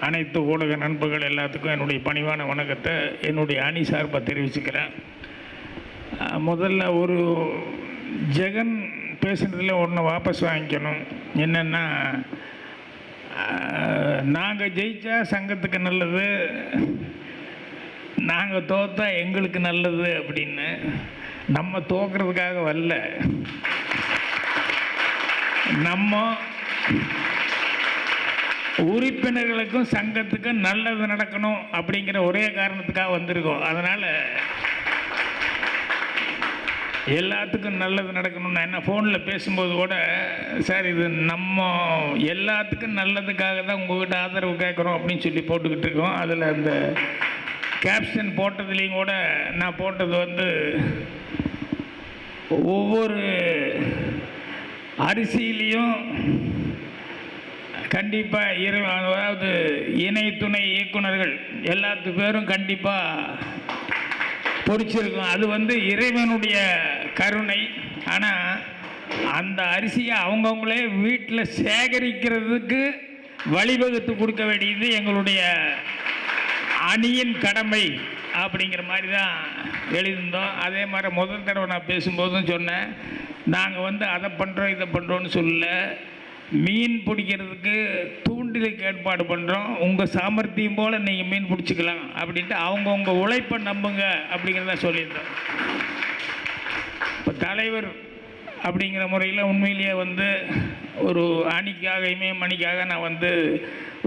அனைத்து ஊடக நண்பர்கள் எல்லாத்துக்கும் என்னுடைய பணிவான வணக்கத்தை என்னுடைய அணி சார்பாக தெரிவிச்சுக்கிறேன். முதல்ல ஒரு ஜெகன் பேசுனதில் ஒன்று வாபஸ் வாங்கிக்கணும். என்னென்னா, நாங்கள் ஜெயித்தா சங்கத்துக்கு நல்லது, நாங்கள் தோற்றா எங்களுக்கு நல்லது அப்படின்னு. நம்ம தோக்கிறதுக்காக வரல, நம்ம உறுப்பினர்களுக்கும் சங்கத்துக்கும் நல்லது நடக்கணும் அப்படிங்கிற ஒரே காரணத்துக்காக வந்திருக்கோம். அதனால் எல்லாத்துக்கும் நல்லது நடக்கணும்னா என்ன, ஃபோனில் பேசும்போது கூட, சார் இது நம்ம எல்லாத்துக்கும் நல்லதுக்காக தான் உங்கள்கிட்ட ஆதரவு கேட்குறோம் அப்படின்னு சொல்லி போட்டுக்கிட்டு இருக்கோம். அதில் அந்த கேப்ஷன் போட்டதுலேயும் கூட நான் போட்டது ஒவ்வொரு அரிசியிலையும் கண்டிப்பாக அதாவது இணை துணை இயக்குநர்கள் எல்லாத்து பேரும் கண்டிப்பாக பொறிச்சிருக்கும். அது இறைவனுடைய கருணை. ஆனால் அந்த அரிசியை அவங்கவுங்களே வீட்டில் சேகரிக்கிறதுக்கு வழிவகுத்து கொடுக்க வேண்டியது எங்களுடைய அணியின் கடமை அப்படிங்கிற மாதிரி தான் எழுதியிருந்தோம். அதே மாதிரி முதல் தடவை நான் பேசும்போதும் சொன்னேன், நாங்கள் அதை பண்ணுறோம் இதை பண்ணுறோன்னு சொல்லல, மீன் பிடிக்கிறதுக்கு தூண்டிலுக்கு ஏற்பாடு பண்ணுறோம், உங்கள் சாமர்த்தியம் போல் நீங்கள் மீன் பிடிச்சிக்கலாம் அப்படின்ட்டு அவங்கவுங்க உழைப்பை நம்புங்க அப்படிங்கிறத சொல்லியிருந்தோம். இப்போ தலைவர் அப்படிங்கிற முறையில் உண்மையிலேயே ஒரு அணிக்காக இமயம் அணிக்காக நான்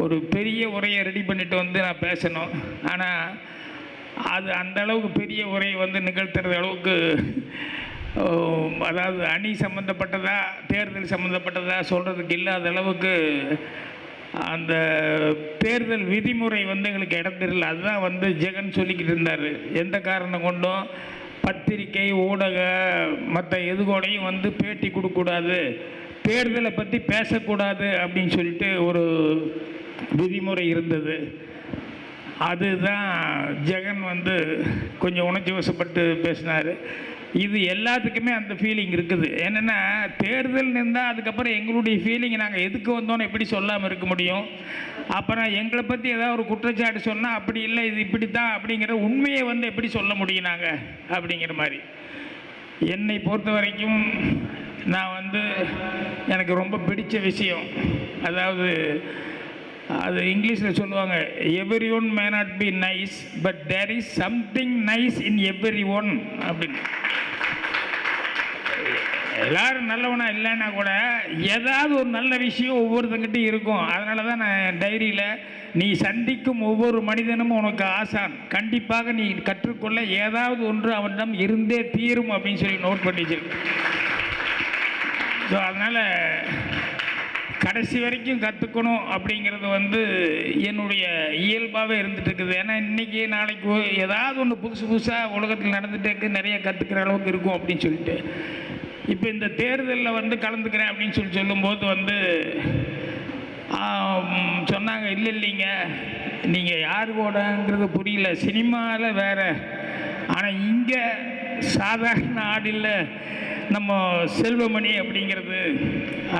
ஒரு பெரிய உரையை ரெடி பண்ணிவிட்டு நான் பேசணும். ஆனால் அது அந்த அளவுக்கு பெரிய உரையை நிகழ்த்துறது அளவுக்கு, அதாவது அணி சம்மந்தப்பட்டதா தேர்தல் சம்மந்தப்பட்டதா சொல்கிறதுக்கு இல்லாத அளவுக்கு அந்த தேர்தல் விதிமுறை எங்களுக்கு இடம் தெரியல. அதுதான் ஜெகன் சொல்லிக்கிட்டு இருந்தார். எந்த காரணம் கொண்டும் பத்திரிக்கை ஊடக மற்ற எதுகூடையும் பேட்டி கொடுக்கக்கூடாது, தேர்தலை பற்றி பேசக்கூடாது அப்படின்னு சொல்லிட்டு ஒரு விதிமுறை இருந்தது. அதுதான் ஜெகன் கொஞ்சம் உணர்ச்சி வசப்பட்டு பேசினார். இது எல்லாத்துக்குமே அந்த ஃபீலிங் இருக்குது. என்னென்னா, தேர்தல் இருந்தால் அதுக்கப்புறம் எங்களுடைய ஃபீலிங் நாங்கள் எதுக்கு வந்தோன்னு எப்படி சொல்லாமல் இருக்க முடியும்? அப்புறம் எங்களை பற்றி ஏதாவது ஒரு குற்றச்சாட்டு சொன்னால் அப்படி இல்லை இது இப்படி தான் அப்படிங்கிற உண்மையை எப்படி சொல்ல முடியும் நாங்கள் அப்படிங்கிற மாதிரி. என்னை பொறுத்த வரைக்கும் நான் எனக்கு ரொம்ப பிடிச்ச விஷயம், அதாவது அது இங்கிலீஷில் சொல்லுவாங்க, everyone may not be nice but there is something nice in everyone அப்படின்னு. எல்லாரும் நல்லவனா இல்லைன்னா கூட ஏதாவது ஒரு நல்ல விஷயம் ஒவ்வொருத்தங்கிட்டையும் இருக்கும். அதனால தான் நான் டைரியில், நீ சந்திக்கும் ஒவ்வொரு மனிதனும் உனக்கு ஆசான், கண்டிப்பாக நீ கற்றுக்கொள்ள ஏதாவது ஒன்று அவனிடம் இருந்தே தீரும் அப்படின்னு சொல்லி நோட் பண்ணி வச்சிருக்கேன். ஸோ அதனால் கடைசி வரைக்கும் கற்றுக்கணும் அப்படிங்கிறது என்னுடைய இயல்பாகவே இருந்துகிட்டு இருக்குது. ஏன்னா இன்றைக்கி நாளைக்கு ஏதாவது ஒன்று புதுசு புதுசாக உலகத்தில் நடந்துகிட்டே இருக்குது, நிறைய கற்றுக்கிற அளவுக்கு இருக்கும் அப்படின்னு சொல்லிட்டு. இப்போ இந்த தேர்தலில் கலந்துக்கிறேன் அப்படின்னு சொல்லும்போது சொன்னாங்க, இல்லைங்க நீங்கள் யார் கூடங்கிறது புரியல, சினிமாவில் வேறு, ஆனால் இங்கே சாதாரண ஆடில் நம்ம செல்வமணி அப்படிங்கிறது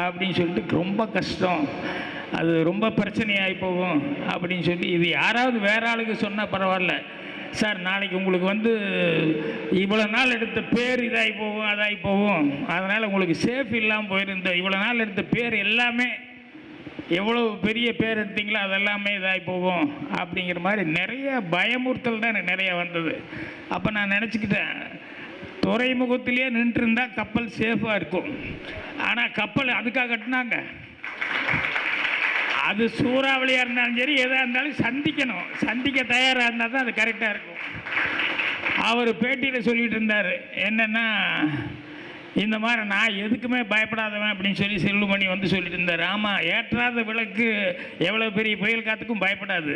அப்படின்னு சொல்லிட்டு ரொம்ப கஷ்டம், அது ரொம்ப பிரச்சனையாகி போகும் அப்படின்னு சொல்லி, இது யாராவது வேற ஆளுக்கு சொன்னால் பரவாயில்ல சார், நாளைக்கு உங்களுக்கு இவ்வளோ நாள் எடுத்த பேர் இதாகி போகும் அதாகி போகும், அதனால் உங்களுக்கு சேஃப் இல்லாமல் போயிருந்த இவ்வளோ நாள் எடுத்த பேர் எல்லாமே எவ்வளோ பெரிய பேர் எடுத்தீங்களோ அதெல்லாமே இதாகி போகும் அப்படிங்கிற மாதிரி நிறைய பயமுறுத்தல் தான் எனக்கு நிறைய வந்தது. அப்போ நான் நினச்சிக்கிட்டேன், துறைமுகத்திலே நின்றுருந்தால் கப்பல் சேஃபாக இருக்கும். ஆனால் கப்பல் அதுக்காக கட்டினாங்க, அது சூறாவளியாக இருந்தாலும் சரி எதாக இருந்தாலும் சந்திக்கணும், சந்திக்க தயாராக இருந்தால் தான் அது கரெக்டாக இருக்கும். அவர் பேட்டியில் சொல்லிகிட்டு இருந்தார், என்னென்னா இந்த மாதிரி நான் எதுக்குமே பயப்படாதவன் அப்படின்னு சொல்லி செல்லுமணி சொல்லிட்டு இருந்தார். ஆமாம், ஏற்றாத விளக்கு எவ்வளோ பெரிய புயல் காற்றுக்கும் பயப்படாது,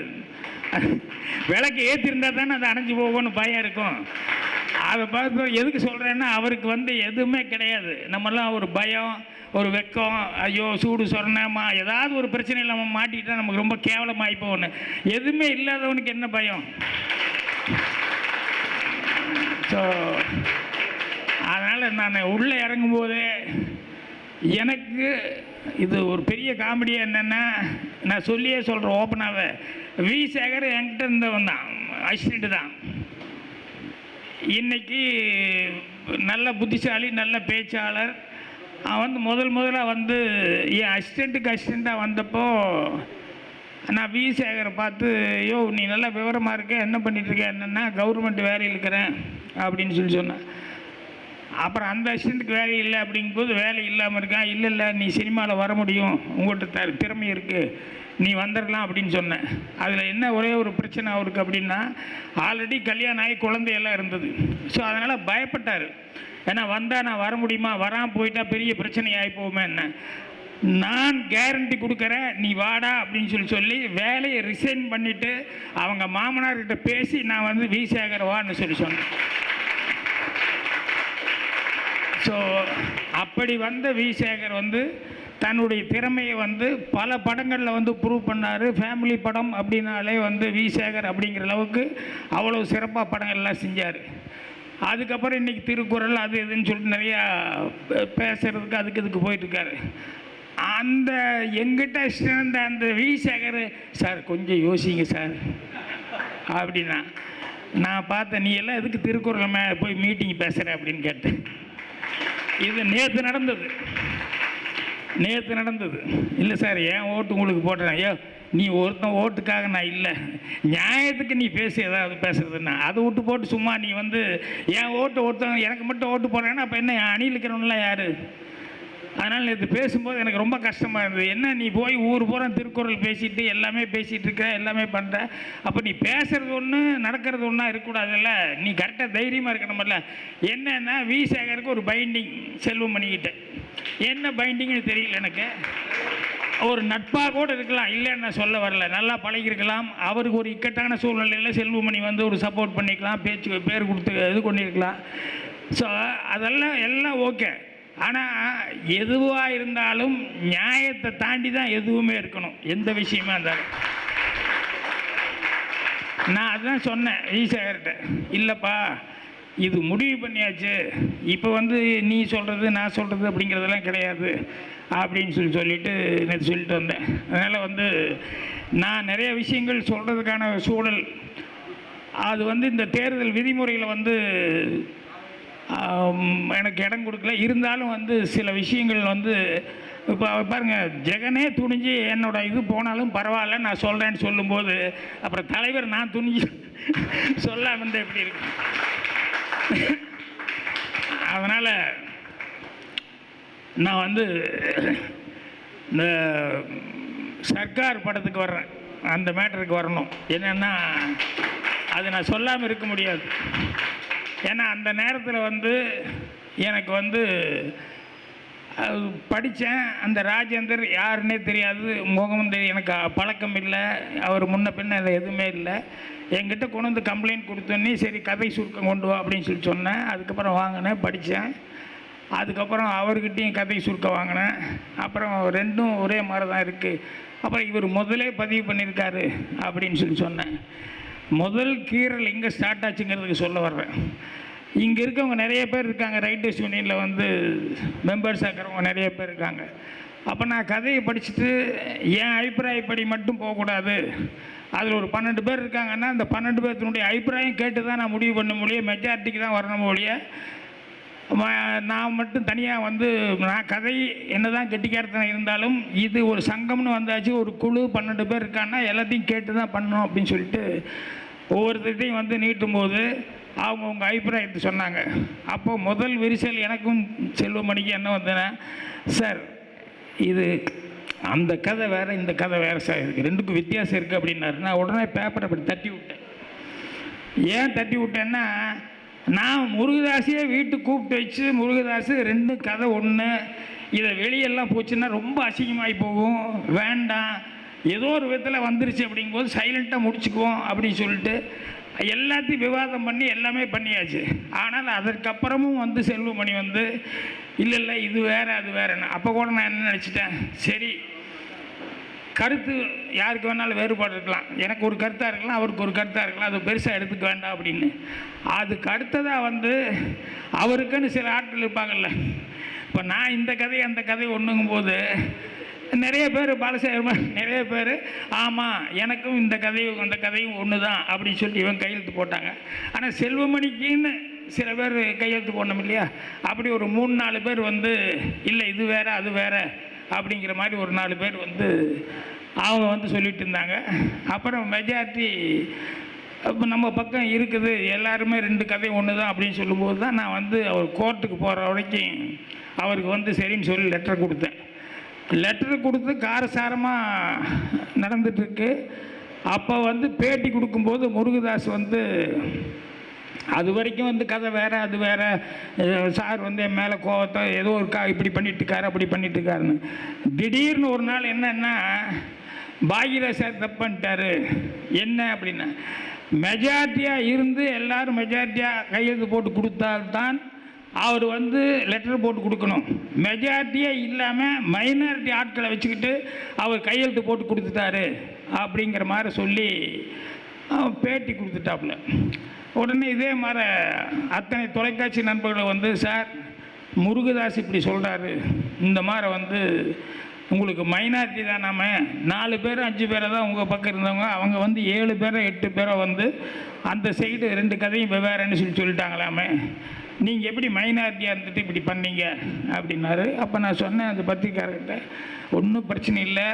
விளக்கு ஏற்றிருந்தால் தானே அது அணைஞ்சு போகும்னு பயம் இருக்கும். அதை பார்த்து எதுக்கு சொல்கிறேன்னா, அவருக்கு எதுவுமே கிடையாது. நம்மளாம் ஒரு பயம், ஒரு வெக்கம், ஐயோ சூடு சொரணமா ஏதாவது ஒரு பிரச்சனையில் நம்ம மாட்டிக்கிட்டால் நமக்கு ரொம்ப கேவலமாகி போகணும். எதுவுமே இல்லாதவனுக்கு என்ன பயம்? ஸோ அதனால் நான் உள்ளே இறங்கும்போதே எனக்கு இது ஒரு பெரிய காமெடியாக என்னென்னா, நான் சொல்லியே சொல்கிறேன் ஓப்பனாகவே, வி சேகர் என்கிட்ட இருந்தவன் தான், அசிஸ்டண்ட்டு தான். இன்றைக்கி நல்ல புத்திசாலி, நல்ல பேச்சாளர். அவன் வந்து முதலாக வந்து என் அசிஸ்டண்ட்டாக வந்தப்போ நான் வி சேகரை பார்த்து, யோ நீ நல்லா விவரமாக இருக்க, என்ன பண்ணிகிட்ருக்க, என்னென்னா கவர்மெண்ட் வேலையில் இருக்கிறேன் அப்படின்னு சொன்னேன். அப்புறம் அந்த அசிஸ்டண்ட்டுக்கு வேலை இல்லை அப்படிங்கும்போது, வேலை இல்லாமல் இருக்கான். இல்லை நீ சினிமாவில் வர முடியும், உங்கள்கிட்ட திறமை இருக்குது, நீ வந்துடலாம் அப்படின்னு சொன்னேன். அதில் என்ன ஒரே ஒரு பிரச்சனை அவருக்கு அப்படின்னா, ஆல்ரெடி கல்யாணம் ஆகி குழந்தையெல்லாம் இருந்தது. ஸோ அதனால் பயப்பட்டார். ஏன்னா வந்தால் நான் வர முடியுமா, வராமல் போயிட்டா பெரிய பிரச்சனை ஆகி போகுமே என்ன. நான் கேரண்டி கொடுக்குறேன், நீ வாடா அப்படின்னு சொல்லி வேலையை ரிசைன் பண்ணிவிட்டு அவங்க மாமனார்கிட்ட பேசி நான் வந்து வி சேகர் வான்னு சொன்னேன். ஸோ அப்படி வந்த வி சேகர் வந்து தன்னுடைய திறமையை வந்து பல படங்களில் வந்து ப்ரூவ் பண்ணார். ஃபேமிலி படம் அப்படின்னாலே வந்து வி சேகர் அப்படிங்கிற அளவுக்கு அவ்வளோ சிறப்பாக படங்கள்லாம் செஞ்சார். அதுக்கப்புறம் இன்றைக்கி திருக்குறள் அது இதுன்னு சொல்லிட்டு நிறையா பேசுகிறதுக்கு அதுக்கு இதுக்கு போயிட்டுருக்காரு. அந்த எங்கிட்ட சேர்ந்த அந்த வி சேகர், சார் கொஞ்சம் யோசிங்க சார் அப்படின்னா, நான் பார்த்தேன், நீ எல்லாம் எதுக்கு திருக்குறள் போய் மீட்டிங் பேசுகிற அப்படின்னு கேட்டேன். இது நேற்று நடந்தது. இல்லை சார் என் ஓட்டு உங்களுக்கு போட்டுறேன். ஐயோ நீ ஒருத்தன் ஓட்டுக்காக நான் இல்லை, நியாயத்துக்கு நீ பேசி ஏதாவது பேசுறதுன்னா அதை விட்டு போட்டு சும்மா நீ வந்து என் ஓட்டு ஒருத்தன் எனக்கு மட்டும் ஓட்டு போடுறேன்னா அப்போ என்ன, என் அணியில் இருக்கிறவங்களாம் யார்? அதனால் நேற்று பேசும்போது எனக்கு ரொம்ப கஷ்டமாக இருந்தது. என்ன நீ போய் ஊர் பூரா திருக்குறள் பேசிட்டு எல்லாமே பேசிகிட்டு இருக்க, எல்லாமே பண்ணுற, அப்போ நீ பேசுகிறது ஒன்று நடக்கிறது ஒன்றா இருக்கக்கூடாதுல்ல, நீ கரெக்டாக தைரியமாக இருக்கணும்ல. என்னன்னா வி சேகருக்கு ஒரு பைண்டிங் செல்வமணிக்கிட்ட, என்ன பைண்டிங்னு தெரியல எனக்கு. ஒரு நட்பாக கூட இருக்கலாம், இல்லைன்னு நான் சொல்ல வரல, நல்லா பழகிருக்கலாம். அவருக்கு ஒரு இக்கட்டான சூழ்நிலையில் செல்வமணி வந்து ஒரு சப்போர்ட் பண்ணிக்கலாம், பேர் கொடுத்து இது பண்ணியிருக்கலாம். ஸோ அதெல்லாம் எல்லாம் ஓகே. ஆனால் எதுவாக இருந்தாலும் நியாயத்தை தாண்டி தான் எதுவுமே இருக்கணும், எந்த விஷயமா இருந்தாலும். நான் அதுதான் சொன்னேன் ஈசேகர்கிட்ட, இல்லைப்பா இது முடிவு பண்ணியாச்சு, இப்போ வந்து நீ சொல்கிறது நான் சொல்கிறது அப்படிங்கிறதெல்லாம் கிடையாது அப்படின்னு சொல்லிட்டு நேற்று சொல்லிட்டு வந்தேன். அதனால் வந்து நான் நிறைய விஷயங்கள் சொல்கிறதுக்கான சூழல் அது வந்து இந்த தேர்தல் விதிமுறையில் வந்து எனக்கு இடம் கொடுக்கல. இருந்தாலும் வந்து சில விஷயங்கள் வந்து இப்போ பாருங்கள், ஜெகனே துணிஞ்சு என்னோட இது போனாலும் பரவாயில்ல நான் சொல்கிறேன்னு சொல்லும்போது அப்புறம் தலைவர் நான் துணிஞ்சு சொல்ல வந்து எப்படி இருக்கு. அதனால் நான் வந்து இந்த சர்க்கார் படத்துக்கு வர்றேன், அந்த மேட்டருக்கு வரணும். என்னென்னா அது நான் சொல்லாமல் இருக்க முடியாது. ஏன்னா அந்த நேரத்தில் வந்து எனக்கு வந்து படித்தேன், அந்த ராஜேந்தர் யாருன்னே தெரியாது, முகம் தெரியும், எனக்கு பழக்கம் இல்லை, அவர் முன்ன பின்ன அது எதுவுமே இல்லை. என்கிட்ட கொண்டு வந்து கம்ப்ளைண்ட் கொடுத்தோன்னே சரி கதை சுருக்கம் கொண்டு வா அப்படின்னு சொன்னேன். அதுக்கப்புறம் வாங்கினேன், படித்தேன். அதுக்கப்புறம் அவர்கிட்டையும் கதை சுருக்கம் வாங்கினேன். அப்புறம் ரெண்டும் ஒரே மாதிரி தான் இருக்குது. அப்புறம் இவர் முதலே பதிவு பண்ணியிருக்காரு அப்படின்னு சொன்னேன். முதல் கீரல் எங்கே ஸ்டார்ட் ஆச்சுங்கிறதுக்கு சொல்ல வர்றேன். இங்கே இருக்கவங்க நிறைய பேர் இருக்காங்க, ரைட்டர்ஸ் யூனியனில் வந்து மெம்பர்ஸாக இருக்கிறவங்க நிறைய பேர் இருக்காங்க. அப்போ நான் கதையை படிச்சுட்டு என் அபிப்பிராயப்படி மட்டும் போகக்கூடாது, அதில் ஒரு 12 பேர் இருக்காங்கன்னா அந்த 12 பேர்த்தினுடைய அபிப்பிராயம் கேட்டு தான் நான் முடிவு பண்ண முடியும், மெஜாரிட்டிக்கு தான் வரணும் ஒழிய நான் மட்டும் தனியாக வந்து நான் கதை என்ன தான் கெட்டிக்காரத்தனம் இருந்தாலும் இது ஒரு சங்கம்னு வந்தாச்சு, ஒரு குழு 12 பேர் இருக்காங்கன்னா எல்லாத்தையும் கேட்டு தான் பண்ணணும் அப்படின்னு சொல்லிட்டு ஒவ்வொருத்தையும் வந்து நீட்டும்போது அவங்க அபிப்பிராயத்தை சொன்னாங்க. அப்போது முதல் விரிசல் எனக்கும் செல்வமணிக்கு என்ன வந்தேன்னா, சார் இது அந்த கதை வேறு இந்த கதை வேறு சார், இருக்குது ரெண்டுக்கும் வித்தியாசம் இருக்குது அப்படின்னாரு. நான் உடனே பேப்பரை அப்படி தட்டி விட்டேன். ஏன் தட்டி விட்டேன்னா, நான் முருகதாஸையே வீட்டுக்கு கூப்பிட்டு வச்சு முருகதாஸ் ரெண்டு கதை ஒன்று, இதை வெளியெல்லாம் போச்சுன்னா ரொம்ப அசிங்கமாகி போகும், வேண்டாம், ஏதோ ஒரு விதத்தில் வந்துருச்சு அப்படிங்கும்போது சைலண்ட்டாக முடிச்சுக்குவோம் அப்படின்னு சொல்லிட்டு எல்லாத்தையும் விவாதம் பண்ணி எல்லாமே பண்ணியாச்சு. ஆனால் அதற்கப்புறமும் வந்து செல்வமணி வந்து இல்லை இது வேறு அது வேறுன்னு. அப்போ கூட நான் என்ன நினச்சிட்டேன், சரி கருத்து யாருக்கு வேணாலும் வேறுபாடு இருக்கலாம், எனக்கு ஒரு கருத்தாக இருக்கலாம், அவருக்கு ஒரு கருத்தாக இருக்கலாம், அது பெருசாக எடுத்துக்க வேண்டாம் அப்படின்னு. அதுக்கு அடுத்ததாக வந்து அவருக்குன்னு சில ஆட்கள் இருப்பாங்கள்ல, இப்போ நான் இந்த கதை அந்த கதை ஒன்றுங்கும் போது நிறைய பேர் பாலசேகர் நிறைய பேர் ஆமாம் எனக்கும் இந்த கதையும் அந்த கதையும் ஒன்று தான் அப்படின்னு சொல்லி இவன் கையெழுத்து போட்டாங்க. ஆனால் செல்வமணிக்குன்னு சில பேர் கையெழுத்து போடணும் இல்லையா, அப்படி ஒரு 3-4 பேர் வந்து இல்லை இது வேறு அது வேறு அப்படிங்கிற மாதிரி ஒரு 4 பேர் வந்து அவங்க வந்து சொல்லிட்டு இருந்தாங்க. அப்புறம் மெஜாரிட்டி இப்போ நம்ம பக்கம் இருக்குது, எல்லாருமே 2 கதை ஒன்று தான் அப்படின்னு சொல்லும்போது தான் நான் வந்து அவர் கோர்ட்டுக்கு போகிற வரைக்கும் அவருக்கு வந்து சரின்னு சொல்லி லெட்டர் கொடுத்தேன். லெட்டர் கொடுத்து காரசாரமாக நடந்துட்டுருக்கு. அப்போ வந்து பேட்டி கொடுக்கும்போது முருகதாஸ் வந்து அது வரைக்கும் வந்து கதை வேறு அது வேறு, சார் வந்து என் மேலே கோவத்தை ஏதோ இருக்கா இப்படி பண்ணிட்டுருக்காரு அப்படி பண்ணிட்டுருக்காருன்னு. திடீர்னு ஒரு நாள் என்னன்னா பாகிராஜ் சார் தப்பு பண்ணிட்டாரு. என்ன அப்படின்னா மெஜாரிட்டியாக இருந்து எல்லோரும் மெஜாரிட்டியாக கையெழுத்து போட்டு கொடுத்தால்தான் அவர் வந்து லெட்டர் போட்டு கொடுக்கணும். மெஜாரிட்டியாக இல்லாமல் மைனாரிட்டி ஆட்களை வச்சுக்கிட்டு அவர் கையெழுத்து போட்டு கொடுத்துட்டாரு அப்படிங்கிற மாதிரி சொல்லி பேட்டி கொடுத்துட்டாப்புல. உடனே இதே மாதிரி அத்தனை தொலைக்காட்சி நண்பர்களை வந்து சார் முருகதாஸ் இப்படி சொல்கிறாரு, இந்த மாதிரி வந்து உங்களுக்கு மைனாரிட்டி தான், நாம 4 பேர் 5 பேரை தான் உங்கள் பக்கம் இருந்தவங்க, அவங்க வந்து 7 பேரோ 8 பேரோ வந்து அந்த சைடு 2 கதையும் வெவ்வேறுன்னு சொல்லிட்டாங்களாமே, நீங்கள் எப்படி மைனாரிட்டியாக இருந்துட்டு இப்படி பண்ணீங்க அப்படின்னாரு. அப்போ நான் சொன்னேன் அந்த பத்திரிக்காரர்கிட்ட, ஒன்றும் பிரச்சனை இல்லை,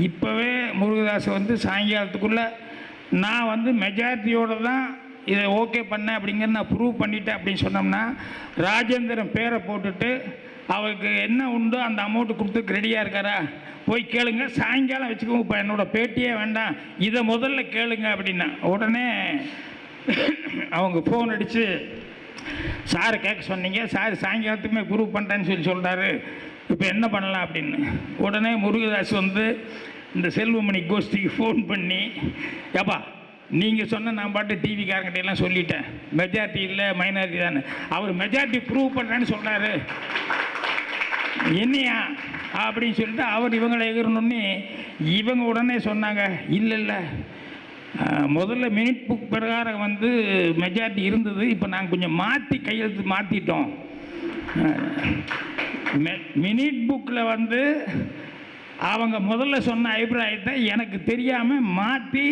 இப்போவே முருகதாஸ் வந்து சாயங்காலத்துக்குள்ளே நான் வந்து மெஜாரிட்டியோடு தான் இதை ஓகே பண்ணேன் அப்படிங்கிறத நான் ப்ரூவ் பண்ணிட்டேன் அப்படின்னு சொன்னோம்னா ராஜேந்திரன் பேரை போட்டுட்டு அவருக்கு என்ன உண்டோ அந்த அமௌண்ட்டு கொடுத்துக்கு ரெடியாக இருக்காரா, போய் கேளுங்க, சாயங்காலம் வச்சுக்கோங்க, இப்போ என்னோடய பேட்டியே வேண்டாம், இதை முதல்ல கேளுங்க அப்படின்னா. உடனே அவங்க ஃபோன் அடித்து சாரை கேட்க சொன்னீங்க, சார் சாயங்காலத்துக்குமே ப்ரூவ் பண்ணுறேன்னு சொல்கிறாரு, இப்போ என்ன பண்ணலாம் அப்படின்னு. உடனே முருகதாஸ் வந்து இந்த செல்வமணி கோஷ்டிக்கு ஃபோன் பண்ணி, ஏப்பா நீங்கள் சொன்ன நான் பாட்டு டிவிக்காரங்கிட்ட எல்லாம் சொல்லிட்டேன், மெஜாரிட்டி இல்லை மைனாரிட்டி தானே, அவர் மெஜாரிட்டி ப்ரூவ் பண்ணுறேன்னு சொல்கிறாரு, என்னையா அப்படின்னு சொல்லிட்டு அவர் இவங்களை எகிறணுன்னே இவங்க உடனே சொன்னாங்க, இல்லை இல்லை முதல்ல மினிட் புக் பிரகாரம் வந்து மெஜாரிட்டி இருந்தது, இப்போ நாங்கள் கொஞ்சம் மாற்றி கையெழுத்து மாற்றிட்டோம், மினிட் புக்கில் வந்து அவங்க முதல்ல சொன்ன அபிப்பிராயத்தை எனக்கு தெரியாமல் மாற்றி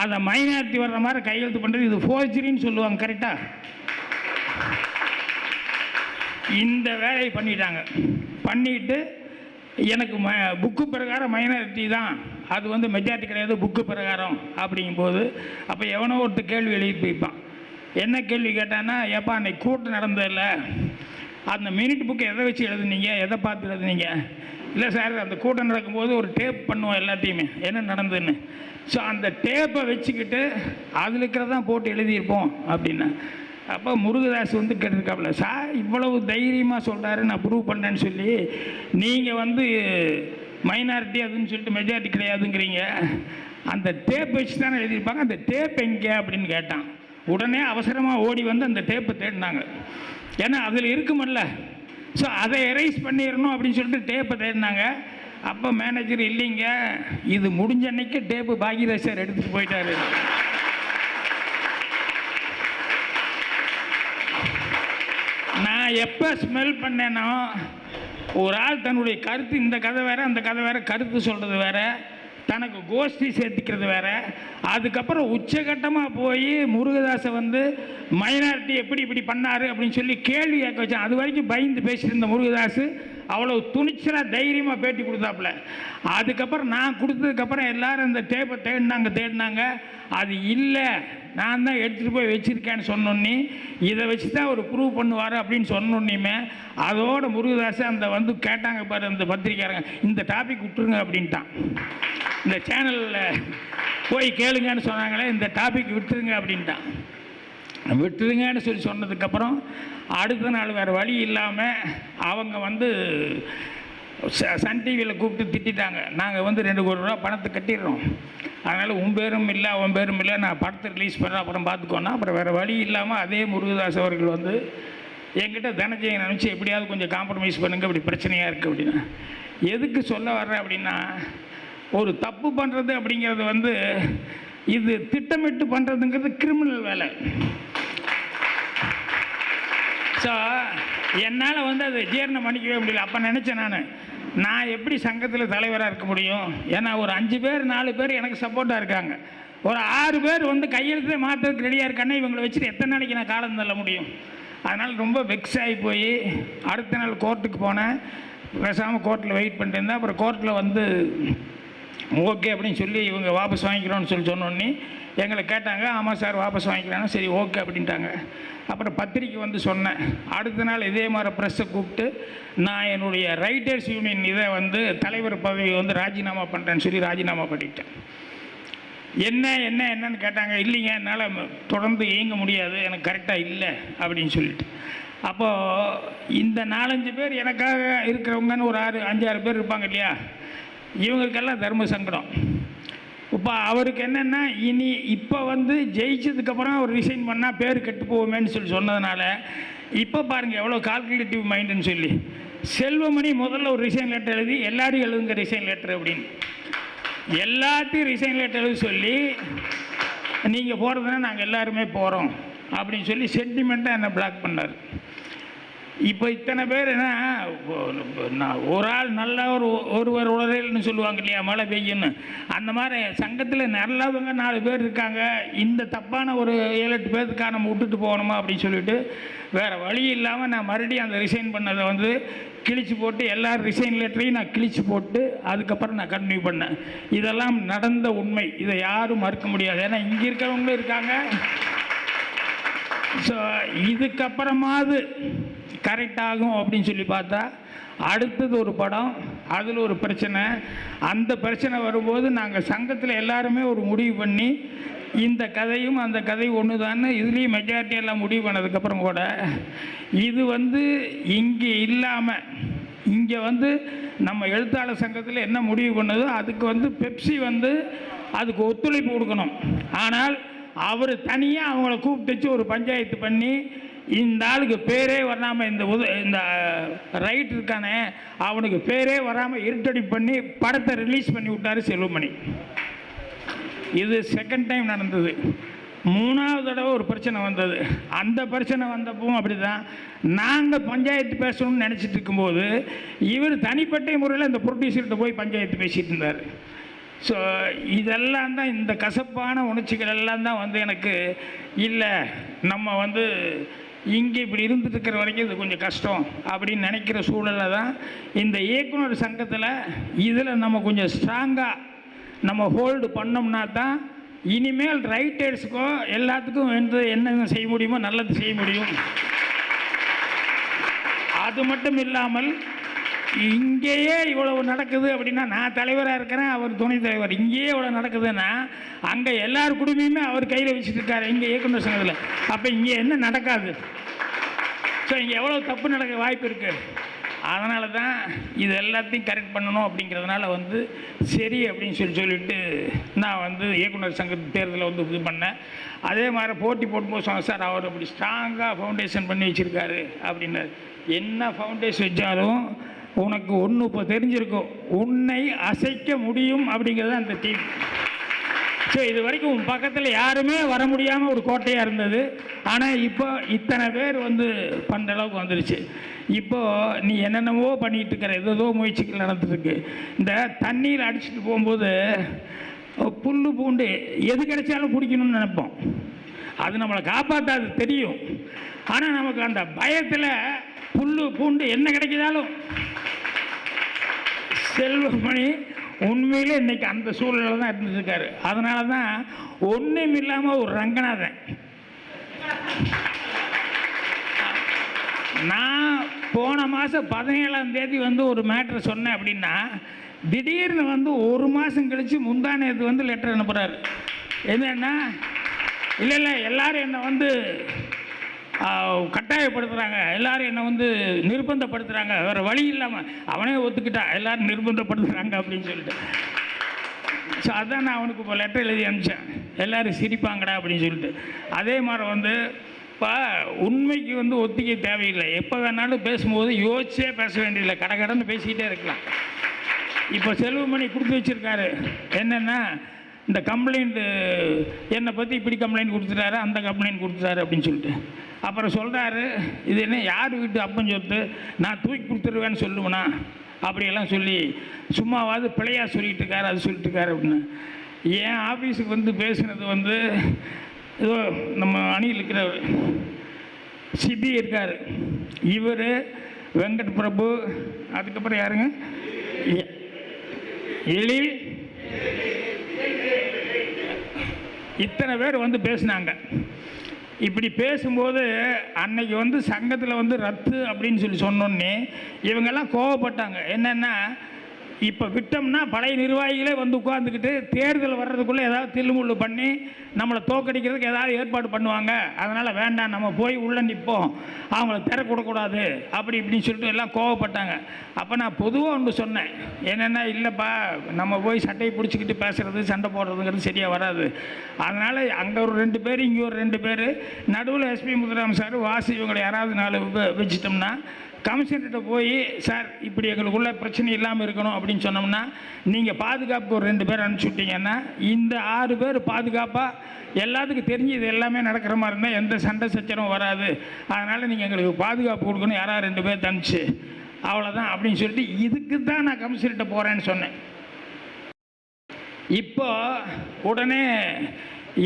அதை மைனாரிட்டி வர்ற மாதிரி கையெழுத்து பண்ணுறது இது ஃபோர்ஜரின்னு சொல்லுவாங்க, கரெக்டாக இந்த வேலையை பண்ணிட்டாங்க. பண்ணிவிட்டு எனக்கு புக்கு பிரகாரம் மைனாரிட்டி தான், அது வந்து மெஜாரிட்டி கிடையாது புக்கு பிரகாரம் அப்படிங்கும்போது அப்போ எவனோ ஒருத்தர் கேள்வி எழுதி போய்ப்பான். என்ன கேள்வி கேட்டான்னா, ஏப்பா அன்னைக்கு கூட்டம் நடந்ததில்ல, அந்த மினிட் புக்கு எதை வச்சு எழுதுனீங்க, எதை பார்த்து எழுதுனீங்க? இல்லை சார் அந்த கூட்டம் நடக்கும்போது ஒரு டேப் பண்ணுவோம் எல்லாத்தையுமே என்ன நடந்ததுன்னு, ஸோ அந்த டேப்பை வச்சுக்கிட்டு அதில் இருக்கிறதான் போட்டு எழுதியிருப்போம் அப்படின்னா. அப்போ முருகதாஸ் வந்து கேட்டிருக்காப்புல, சார் இவ்வளவு தைரியமாக சொல்கிறாரு நான் ப்ரூவ் பண்ணேன்னு சொல்லி, நீங்கள் வந்து மைனாரிட்டி அதுன்னு சொல்லிட்டு மெஜாரிட்டி கிடையாதுங்கிறீங்க, அந்த டேப் வச்சு தானே எழுதியிருப்பாங்க, அந்த டேப் எங்கே அப்படின்னு கேட்டான். உடனே அவசரமாக ஓடி வந்து அந்த டேப்பை தேடினாங்க, ஏன்னா அதில் இருக்குமல்ல, ஸோ அதை எரேஸ் பண்ணிடணும் அப்படின்னு சொல்லிட்டு டேப்பை தேடினாங்க. அப்போ மேனேஜர் இல்லைங்க, இது முடிஞ்ச அன்னைக்கு டேப்பு பாகிராஜ் சார் எடுத்துகிட்டு போயிட்டாரு. நான் எப்போ ஸ்மெல் பண்ணேனோ ஒரு ஆள் தன்னுடைய கருத்து, இந்த கதை வேறு அந்த கதை வேறு, கருத்து சொல்கிறது வேறு, தனக்கு கோஷ்டி சேர்த்துக்கிறது வேறு, அதுக்கப்புறம் உச்சகட்டமாக போய் முருகதாஸை வந்து மைனாரிட்டி எப்படி இப்படி பண்ணார் அப்படின்னு சொல்லி கேள்வி கேட்க வச்சான். அது வரைக்கும் பயந்து பேசிட்டு இருந்த முருகதாஸ் அவ்வளோ துணிச்சலாக தைரியமாக பேட்டி கொடுத்தாப்புல. அதுக்கப்புறம் நான் கொடுத்ததுக்கப்புறம் எல்லோரும் இந்த டேப்பை தேடினாங்க, அது இல்லை நான் தான் எடுத்துகிட்டு போய் வச்சுருக்கேன்னு சொன்னோன்னே, இதை வச்சு தான் அவர் ப்ரூவ் பண்ணுவார் அப்படின்னு சொன்னோன்னையுமே அதோட முருகதாஸ் அந்த வந்து கேட்டாங்க பாரு அந்த பத்திரிக்கையாரங்க, இந்த டாபிக் விட்டுருங்க அப்படின்ட்டான். இந்த சேனலில் போய் கேளுங்கன்னு சொன்னாங்களே, இந்த டாபிக் விட்டுருங்க அப்படின்ட்டான். விட்டுருங்கன்னு சொல்லி சொன்னதுக்கப்புறம் அடுத்த நாள் வேறு வழி இல்லாமல் அவங்க வந்து சன் டிவியில் கூப்பிட்டு திட்டாங்க, நாங்கள் வந்து 2 கோடி ரூபா பணத்தை கட்டிடுறோம், அதனால் உன் பேரும் இல்லை அவன் பேரும் இல்லை, நான் படத்தை ரிலீஸ் பண்ணுறேன் அப்புறம் பார்த்துக்கோன்னா. அப்புறம் வேறு வழி இல்லாமல் அதே முருகதாஸ் அவர்கள் வந்து என்கிட்ட தனஞ்சயன் நினச்சி எப்படியாவது கொஞ்சம் காம்ப்ரமைஸ் பண்ணுங்கள், இப்படி பிரச்சனையாக இருக்குது அப்படின்னா. எதுக்கு சொல்ல வர்றேன் அப்படின்னா, ஒரு தப்பு பண்ணுறது அப்படிங்கிறது வந்து இது திட்டமிட்டு பண்ணுறதுங்கிறது கிரிமினல் வேலை. ஸோ என்னால் வந்து அதை ஜீரணம் பண்ணிக்கவே முடியல. அப்போ நினச்சேன் நான் எப்படி சங்கத்தில் தலைவராக இருக்க முடியும்? ஏன்னா ஒரு 5 பேர் 4 பேர் எனக்கு சப்போர்ட்டாக இருக்காங்க, ஒரு 6 பேர் வந்து கையெழுத்தே மாற்றுறதுக்கு ரெடியாக இருக்கானே, இவங்களை வச்சுட்டு எத்தனை நாளைக்கு நான் காலம் தள்ள முடியும்? அதனால் ரொம்ப வெக்ஸ் ஆகி போய் அடுத்த நாள் கோர்ட்டுக்கு போனேன். பேசாமல் கோர்ட்டில் வெயிட் பண்ணிட்டு இருந்தேன். அப்புறம் கோர்ட்டில் வந்து ஓகே அப்படின்னு சொல்லி இவங்க வாபஸ் வாங்கிக்கிறோன்னு சொல்லி சொன்னோன்னே எங்களை கேட்டாங்க. ஆமாம் சார் வாபஸ் வாங்கிக்கிறாங்க. சரி ஓகே அப்படின்ட்டாங்க. அப்புறம் பத்திரிக்கை வந்து சொன்னேன். அடுத்த நாள் இதே மாதிரி ப்ரெஸ்ஸை கூப்பிட்டு நான் என்னுடைய ரைட்டர்ஸ் யூனியன் இதை வந்து தலைவர் பதவி வந்து ராஜினாமா பண்ணுறேன்னு சொல்லி ராஜினாமா பண்ணிட்டேன். என்னன்னு கேட்டாங்க. இல்லைங்க என்னால் தொடர்ந்து இயங்க முடியாது, எனக்கு கரெக்டாக இல்லை அப்படின்னு சொல்லிட்டு. அப்போது இந்த 4-5 பேர் எனக்காக இருக்கிறவங்கன்னு ஒரு 5-6 பேர் இருப்பாங்க இல்லையா, இவங்களுக்கெல்லாம் தர்ம சங்கடம். இப்போ அவருக்கு என்னென்னா இப்போ வந்து ஜெயிச்சதுக்கப்புறம் அவர் ரிசைன் பண்ணால் பேர் கெட்டு போவோமேன்னு சொல்லி சொன்னதுனால இப்போ பாருங்கள் எவ்வளோ கால்குலேட்டிவ் மைண்டுன்னு சொல்லி செல்வமணி முதல்ல ஒரு ரிசைன் லெட்டர் எழுதி எல்லாரையும் எழுதுங்க ரிசைன் லெட்டர் அப்படின்னு எல்லாத்தையும் ரிசைன் லெட்டர் எழுதி சொல்லி நீங்கள் போகிறதுனா நாங்கள் எல்லாருமே போகிறோம் அப்படின்னு சொல்லி சென்டிமெண்ட்டாக என்னை பிளாக் பண்ணார். இப்போ இத்தனை பேர் என்ன, ஒரு ஆள் நல்ல ஒருவர் உளறல்னு சொல்லுவாங்க இல்லையா, மழை பெய்யுன்னு, அந்த மாதிரி சங்கத்தில் நல்லவங்க 4 பேர் இருக்காங்க. இந்த தப்பான ஒரு 7-8 பேர்த்துக்காக நம்ம விட்டுட்டு போகணுமா அப்படின்னு சொல்லிட்டு வேறு வழி இல்லாமல் நான் மறுபடியும் அந்த ரிசைன் பண்ணதை வந்து கிழிச்சு போட்டு எல்லார் ரிசைன் லெட்டரையும் நான் கிழிச்சு போட்டு அதுக்கப்புறம் நான் கண்டினியூ பண்ணேன். இதெல்லாம் நடந்த உண்மை, இதை யாரும் மறுக்க முடியாது. ஏன்னா இங்கே இருக்கிறவங்களும் இருக்காங்க. ஸோ இதுக்கப்புறமாவது கரெக்ட் ஆகும் அப்படின்னு சொல்லி பார்த்தா அடுத்தது ஒரு படம், அதில் ஒரு பிரச்சனை. அந்த பிரச்சனை வரும்போது நாங்கள் சங்கத்தில் எல்லாருமே ஒரு முடிவு பண்ணி இந்த கதையும் அந்த கதை ஒன்று தானே இதுலேயும் மெஜாரிட்டி எல்லாம் முடிவு பண்ணதுக்கப்புறம் கூட இது வந்து இங்கே இல்லாமல் இங்கே வந்து நம்ம எழுத்தாளர் சங்கத்தில் என்ன முடிவு பண்ணதோ அதுக்கு வந்து பெப்சி வந்து அதுக்கு ஒத்துழைப்பு கொடுக்கணும். ஆனால் அவர் தனியாக அவங்கள கூப்பிட்டு வச்சு ஒரு பஞ்சாயத்து பண்ணி இந்த ஆளுக்கு பேரே வராமல் இந்த ரைட் இருக்கானே அவனுக்கு பேரே வராமல் இருட்டடி பண்ணி படத்தை ரிலீஸ் பண்ணி விட்டார் செல்வமணி. இது செகண்ட் டைம் நடந்தது. 3வது தடவை ஒரு பிரச்சனை வந்தது. அந்த பிரச்சனை வந்தப்பவும் அப்படி தான் நாங்கள் பஞ்சாயத்து பேசணும்னு நினச்சிட்டு இருக்கும்போது இவர் தனிப்பட்ட முறையில் இந்த ப்ரொடியூசர்கிட்ட போய் பஞ்சாயத்து பேசிகிட்டு இருந்தார். ஸோ இதெல்லாம் தான் இந்த கசப்பான உணர்ச்சிகள் எல்லாம் தான் வந்து எனக்கு இல்லை நம்ம வந்து இங்கே இப்படி இருந்துட்டு இருக்கிற வரைக்கும் இது கொஞ்சம் கஷ்டம் அப்படின்னு நினைக்கிற சூழலில் தான் இந்த இயக்குனர் சங்கத்தில் இதில் நம்ம கொஞ்சம் ஸ்ட்ராங்காக நம்ம ஹோல்டு பண்ணோம்னா தான் இனிமேல் ரைட்டர்ஸுக்கோ எல்லாத்துக்கும் வந்து என்னென்ன செய்ய முடியுமோ நல்லது செய்ய முடியும். அது மட்டும் இல்லாமல் இங்கேயே இவ்வளவு நடக்குது அப்படின்னா நான் தலைவராக இருக்கிறேன், அவர் துணை தலைவர், இங்கேயே இவ்வளோ நடக்குதுன்னா அங்கே எல்லார் குடும்பமே அவர் கையில் வச்சுட்டு இருக்காரு இங்கே இயக்குனர் சங்கத்தில். அப்போ இங்கே என்ன நடக்காது? ஸோ இங்கே எவ்வளோ தப்பு நடக்க வாய்ப்பு இருக்குது. அதனால தான் இது எல்லாத்தையும் கரெக்ட் பண்ணணும் அப்படிங்கிறதுனால வந்து சரி அப்படின்னு சொல்லிட்டு நான் வந்து இயக்குனர் சங்கத்து தேர்தலில் வந்து இது பண்ணேன். அதே மாதிரி போட்டி போடும்போது சொன்னேன், சார் அவர் அப்படி ஸ்ட்ராங்காக ஃபவுண்டேஷன் பண்ணி வச்சுருக்காரு அப்படின்னு. என்ன ஃபவுண்டேஷன் வச்சாலும் உனக்கு ஒன்று இப்போ தெரிஞ்சிருக்கும், உன்னை அசைக்க முடியும் அப்படிங்கிறது அந்த டீம். ஸோ இது வரைக்கும் உன் பக்கத்தில் யாருமே வர முடியாமல் ஒரு கோட்டையாக இருந்தது. ஆனால் இப்போ இத்தனை பேர் வந்து பண்ணுற அளவுக்கு வந்துருச்சு. இப்போது நீ என்னென்னவோ பண்ணிகிட்டு இருக்கிற ஏதோ முயற்சிகள் நடந்துருக்கு. இந்த தண்ணீர் அடிச்சுட்டு போகும்போது புல் பூண்டு எது கிடைச்சாலும் பிடிக்கணும்னு நினைப்போம். அது நம்மளை காப்பாற்றாது தெரியும். ஆனால் நமக்கு அந்த பயத்தில் புல் பூண்டு என்ன கிடைக்கிதாலும் செல்வமணி உண்மையிலே இன்னைக்கு அந்த சூழலில் தான் இருந்துருக்காரு. அதனால தான் ஒன்றும் இல்லாமல் ஒரு ரங்கநாதன். நான் போன மாதம் 17ஆம் தேதி வந்து ஒரு மேட்ரு சொன்னேன் அப்படின்னா திடீர்னு வந்து ஒரு மாதம் கழித்து முந்தானேது வந்து லெட்டர் அனுப்புகிறாரு. என்னன்னா இல்லை எல்லோரும் என்னை வந்து கட்டாயப்படுத்துகிறாங்க, எல்லோரும் என்னை வந்து நிர்பந்தப்படுத்துகிறாங்க, வேறு வழி இல்லாமல் அவனே ஒத்துக்கிட்டா எல்லோரும் நிர்பந்தப்படுத்துகிறாங்க அப்படின்னு சொல்லிட்டு. ஸோ அதான் நான் அவனுக்கு இப்போ லெட்டர் எழுதி அனுப்பிச்சேன், எல்லோரும் சிரிப்பாங்கடா அப்படின்னு சொல்லிட்டு. அதே மாதிரி வந்து இப்போ உண்மைக்கு வந்து ஒத்திகை தேவையில்லை. எப்போ வேணாலும் பேசும்போது யோசிச்சே பேச வேண்டியதில்லை, கடன்னு பேசிக்கிட்டே இருக்கலாம். இப்போ செல்வமணி கொடுத்து வச்சுருக்காரு என்னென்னா இந்த கம்ப்ளைண்ட்டு என்னை பற்றி இப்படி கம்ப்ளைண்ட் கொடுத்துட்டாரு அந்த கம்ப்ளைண்ட் கொடுத்துட்டாரு அப்படின்னு சொல்லிட்டு. அப்புறம் சொல்கிறாரு, இது என்ன யார் வீட்டு அப்பன் சொத்து, நான் தூக்கி கொடுத்துருவேன்னு சொல்லுவேனா அப்படியெல்லாம் சொல்லி சும்மாவாது பிழையாக சொல்லிட்டு இருக்காரு, அது சொல்லிட்டு இருக்காரு அப்படின்னு. என் ஆஃபீஸுக்கு வந்து பேசுனது வந்து ஏதோ நம்ம அணியில் இருக்கிற சிபி இருக்கார், இவர் வெங்கட் பிரபு, அதுக்கப்புறம் யாருங்க எழில், இத்தனை பேர் வந்து பேசினாங்க. இப்படி பேசும்போது அன்னைக்கு வந்து சங்கத்தில் வந்து ரத்து அப்படின்னு சொல்லி சொன்னோன்னே இவங்கெல்லாம் கோவப்பட்டாங்க. என்னென்னா, இப்போ விட்டோம்னா பழைய நிர்வாகிகளே வந்து உட்காந்துக்கிட்டு தேர்தல் வர்றதுக்குள்ளே ஏதாவது தில்லுமுள்ளு பண்ணி நம்மளை தோக்கடிக்கிறதுக்கு ஏதாவது ஏற்பாடு பண்ணுவாங்க, அதனால் வேண்டாம், நம்ம போய் உள்ளே நிற்போம், அவங்கள திறக்கூடக்கூடாது அப்படி இப்படின்னு சொல்லிட்டு எல்லாம் கோவப்பட்டாங்க. அப்போ நான் பொதுவாக ஒன்று சொன்னேன், என்னென்னா, இல்லைப்பா, நம்ம போய் சட்டையை பிடிச்சிக்கிட்டு பேசுகிறது சண்டை போடுறதுங்கிறது சரியாக வராது. அதனால் அங்கே ஒரு 2 பேர், இங்கே ஒரு 2 பேர், நடுவில் எஸ்பி முத்துராமன் சார், வாசி, இவங்களை யாராவது 4 வச்சுட்டோம்னா கமிஷனர்கிட்ட போய், சார் இப்படி எங்களுக்குள்ள பிரச்சனை இல்லாமல் இருக்கணும் அப்படின்னு சொன்னோம்னா, நீங்கள் பாதுகாப்புக்கு ஒரு 2 பேர் அனுப்பிச்சி விட்டீங்கன்னா இந்த 6 பேர் பாதுகாப்பாக எல்லாத்துக்கும் தெரிஞ்சு இது எல்லாமே நடக்கிற மாதிரி இருந்தால் எந்த சண்டை சச்சரவும் வராது, அதனால் நீங்கள் எங்களுக்கு பாதுகாப்பு கொடுக்கணும், யாராவது 2 பேர் தனிச்சு, அவ்வளோதான் அப்படின்னு சொல்லிட்டு இதுக்கு தான் நான் கமிஷனர்கிட்ட போகிறேன்னு சொன்னேன். இப்போ உடனே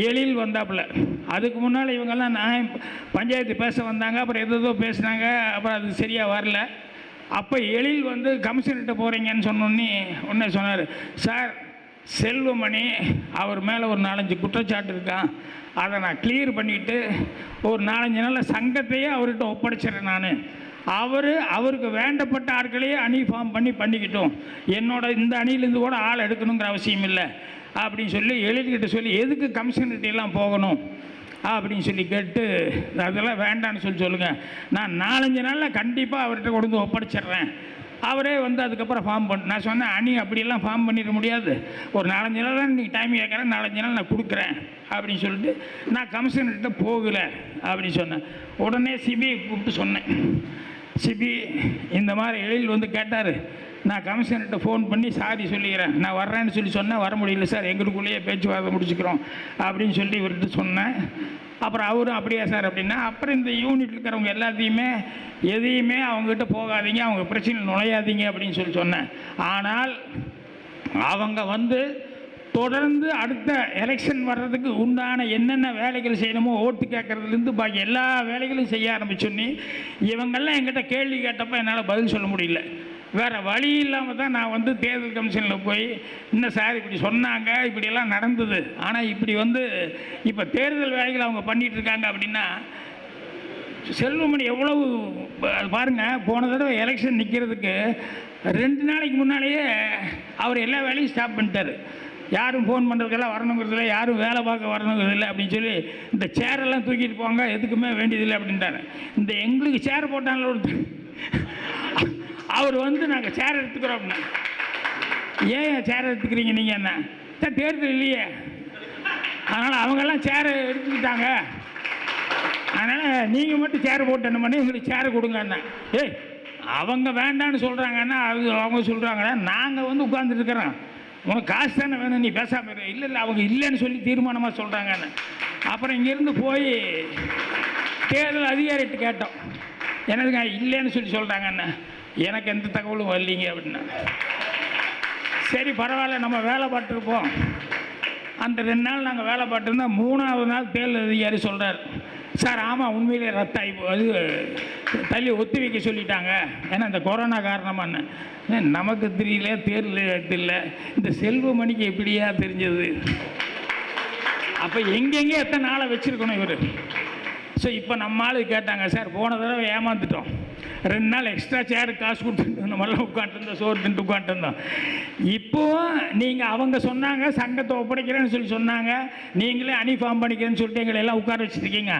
எழில் வந்தாப்புல. அதுக்கு முன்னால் இவங்கெல்லாம் நான் பஞ்சாயத்து பேச வந்தாங்க, அப்புறம் எதோ பேசினாங்க, அப்புறம் அது சரியாக வரல. அப்போ எழில் வந்து கமிஷனர்கிட்ட போகிறீங்கன்னு சொன்னோன்னே உடனே சொன்னார், சார் செல்வமணி அவர் மேலே ஒரு 4-5 குற்றச்சாட்டு இருக்கான், அதை நான் கிளியர் பண்ணிவிட்டு ஒரு 4-5 நாளில் சங்கத்தையே அவர்கிட்ட ஒப்படைச்சிட்றேன். நான் அவருக்கு வேண்டப்பட்ட ஆட்களையே அணி ஃபார்ம் பண்ணிக்கிட்டோம், என்னோட இந்த அணியிலேருந்து கூட ஆள் எடுக்கணுங்கிற அவசியம் இல்லை அப்படின்னு சொல்லி எழில்கிட்ட சொல்லி, எதுக்கு கமிஷனர்கிட்டலாம் போகணும் அப்படின்னு சொல்லி கேட்டு, அதெல்லாம் வேண்டான்னு சொல்லி சொல்லுங்கள், நான் 4-5 நாளில் கண்டிப்பாக அவர்கிட்ட கொண்டு வந்து ஒப்படைச்சிட்றேன், அவரே வந்து அதுக்கப்புறம் ஃபார்ம் பண்ண. நான் சொன்னேன், அணி அப்படியெல்லாம் ஃபார்ம் பண்ணிட முடியாது, ஒரு 4-5 நாள் தான் நீங்கள் டைம் கேட்குறேன், 4-5 நாள் நான் கொடுக்குறேன் அப்படின்னு சொல்லிட்டு நான் கமிஷனர்கிட்ட போகலை அப்படின்னு சொன்னேன். உடனே சிபிஐ கூப்பிட்டு சொன்னேன், சிபி இந்த மாதிரி எழில் வந்து கேட்டார், நான் கமிஷனர்கிட்ட ஃபோன் பண்ணி சாரி சொல்லிக்கிறேன், நான் வர்றேன்னு சொல்லி சொன்னேன், வர முடியல சார், எங்களுக்குள்ளேயே பேச்சுவார்த்தை முடிச்சுக்கிறோம் அப்படின்னு சொல்லி இவர்கிட்ட சொன்னேன். அப்புறம் அவரும் அப்படியா சார் அப்படின்னா, அப்புறம் இந்த யூனிட் இருக்கிறவங்க எல்லாத்தையுமே எதையுமே அவங்ககிட்ட போகாதீங்க, அவங்க பிரச்சனையில் நுழையாதீங்க அப்படின்னு சொல்லி சொன்னேன். ஆனால் அவங்க வந்து தொடர்ந்து அடுத்த எலெக்ஷன் வர்றதுக்கு உண்டான என்னென்ன வேலைகள் செய்யணுமோ, ஓட்டு கேட்கறதுலேருந்து பாக்கி எல்லா வேலைகளும் செய்ய ஆரம்பிச்சோன்னே இவங்கெல்லாம் என்கிட்ட கேள்வி கேட்டப்போ என்னால் பதில் சொல்ல முடியல. வேறு வழி இல்லாமல் தான் நான் வந்து தேர்தல் கமிஷனில் போய், இன்னும் சார் இப்படி சொன்னாங்க, இப்படியெல்லாம் நடந்தது, ஆனால் இப்படி வந்து இப்போ தேர்தல் வேலைகள் அவங்க பண்ணிகிட்ருக்காங்க அப்படின்னா, செல்வமணி எவ்வளவு பாருங்கள், போன தடவை எலெக்ஷன் நிற்கிறதுக்கு 2 நாளைக்கு முன்னாலேயே அவர் எல்லா வேலையும் ஸ்டாப் பண்ணிட்டார். யாரும் ஃபோன் பண்ணுறதுக்கெல்லாம் வரணுங்கிறதில்ல, யாரும் வேலை பார்க்க வரணுங்கிறதில்ல அப்படின்னு சொல்லி இந்த சேரெல்லாம் தூக்கிட்டு போங்க, எதுக்குமே வேண்டியதில்லை அப்படின்ட்டாரு. இந்த எங்களுக்கு சேர் போட்டாங்கள ஒரு அவர் வந்து நாங்கள் சேர் எடுத்துக்கிறோம் அப்படின்னா, ஏன் சேர் எடுத்துக்கிறீங்க நீங்கள், என்ன சார் தேர்தல் இல்லையே, அதனால் அவங்கெல்லாம் சேரை எடுத்துக்கிட்டாங்க, அதனால் நீங்கள் மட்டும் சேர் போட்டு என்ன பண்ணி எங்களுக்கு சேரை கொடுங்கண்ணா. ஏய், அவங்க வேண்டான்னு சொல்கிறாங்கன்னா அது அவங்க சொல்கிறாங்கன்னா, நாங்கள் வந்து உட்காந்துட்டு இருக்கிறோம், உனக்கு காசு தானே வேணும், நீ பேசாமல் இரு. இல்லை அவங்க இல்லைன்னு சொல்லி தீர்மானமாக சொல்கிறாங்கன்னு. அப்புறம் இங்கேருந்து போய் தேர்தல் அதிகாரிகிட்ட கேட்டோம், என்னதுங்க இல்லைன்னு சொல்லி சொல்கிறாங்கண்ணே, எனக்கு எந்த தகவலும் வரலீங்க அப்படின்னா. சரி பரவாயில்ல, நம்ம வேலை பார்த்துருப்போம். அந்த 2 நாள் நாங்கள் வேலை பார்த்துருந்தோம். 3ஆவது நாள் தேர்தல் அதிகாரி சொல்கிறார், சார் ஆமாம் உண்மையிலே ரத்தாகி அது தள்ளி ஒத்தி வைக்க சொல்லிட்டாங்க, ஏன்னா இந்த கொரோனா காரணமானு. நமக்கு தெரியல, தேர்தல் இல்லை, இந்த செல்வமணிக்கு எப்படியா தெரிஞ்சது? அப்போ எங்கெங்கே எத்தனை நாளை வச்சுருக்கணும் இவர். ஸோ இப்போ நம்ம ஆளு கேட்டாங்க, சார் போன தடவை ஏமாந்துட்டோம், 2 நாள் எக்ஸ்ட்ரா சேருக்கு காசு கொடுத்துட்டு நம்மளாம் உட்காந்துருந்தோம், சோறு தின்ட்டு உட்காந்துருந்தோம். இப்போவும் நீங்கள் அவங்க சொன்னாங்க சங்கத்தை ஒப்படைக்கிறேன்னு சொல்லி சொன்னாங்க, நீங்களே அணி ஃபார்ம் பண்ணிக்கிறேன்னு சொல்லிட்டு எங்களை எல்லாம் உட்கார வச்சுருக்கீங்க.